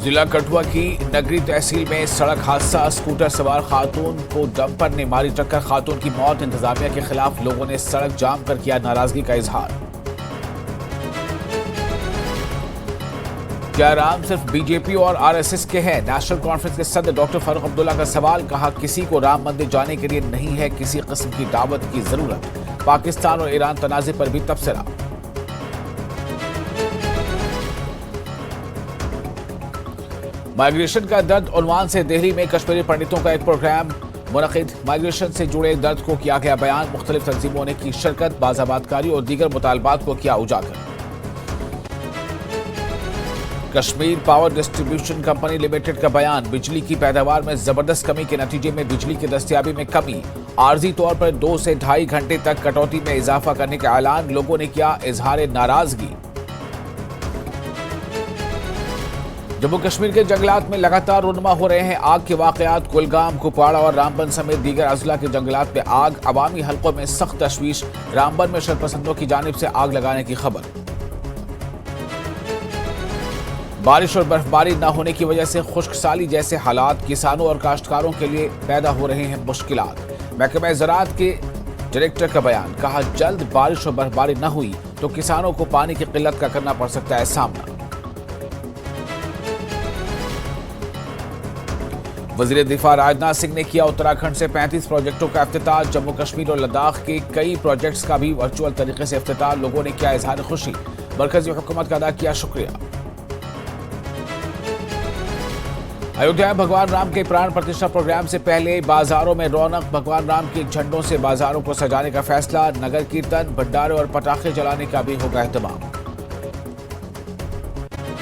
जिला कठुआ की नगरी तहसील में सड़क हादसा, स्कूटर सवार खातून को डंपर ने मारी टक्कर, खातून की मौत। इंतजामिया के खिलाफ लोगों ने सड़क जाम कर किया नाराजगी का इजहार। क्या राम सिर्फ बीजेपी और आरएसएस के हैं? नेशनल कॉन्फ्रेंस के सदर डॉक्टर फारूक अब्दुल्ला का सवाल। कहा, किसी को राम मंदिर जाने के लिए नहीं है किसी किस्म की दावत की जरूरत। पाकिस्तान और ईरान तनाज़े पर भी तबसरा। माइग्रेशन का दर्द उन्वान से दिल्ली में कश्मीरी पंडितों का एक प्रोग्राम मुनक़िद। माइग्रेशन से जुड़े दर्द को किया गया बयान। मुख्तलिफ तंजीमों ने की शिरकत। बाज़ाबातकारी और दीगर मुतालबात को किया उजागर। Kashmir power distribution company limited का बयान। बिजली की पैदावार में जबरदस्त कमी के नतीजे में बिजली की दस्तयाबी में कमी। आर्जी तौर पर 2 से ढाई घंटे तक कटौती में इजाफा करने का ऐलान। लोगों ने किया इजहार नाराजगी। जम्मू कश्मीर के जंगलात में लगातार रुनमा हो रहे हैं आग के वाकयात। कुलगाम, कुपवाड़ा और रामबन समेत दीगर अजला के जंगलात में आग। अवामी हलकों में सख्त तशवीश। रामबन में शरपसंदों की जानिब से आग लगाने की खबर। बारिश और बर्फबारी न होने की वजह से खुश्क साली जैसे हालात। किसानों और काश्तकारों के लिए पैदा हो रहे हैं मुश्किलात। महकमा ज़राअत के डायरेक्टर का बयान। कहा, जल्द बारिश और बर्फबारी न हुई तो किसानों को पानी की किल्लत का करना पड़ सकता है सामना। वज़ीर दिफा राजनाथ सिंह ने किया उत्तराखंड से 35 प्रोजेक्टों का इफ्तिताह। जम्मू कश्मीर और लद्दाख के कई प्रोजेक्ट्स का भी वर्चुअल तरीके से इफ्तिताह। लोगों ने किया इजहार खुशी। मरकजी हुकूमत का अदा किया शुक्रिया। अयोध्या में भगवान राम के प्राण प्रतिष्ठा प्रोग्राम से पहले बाजारों में रौनक। भगवान राम के झंडों से बाजारों को सजाने का फैसला। नगर कीर्तन, भंडारे और पटाखे जलाने का भी होगा एहतमाम।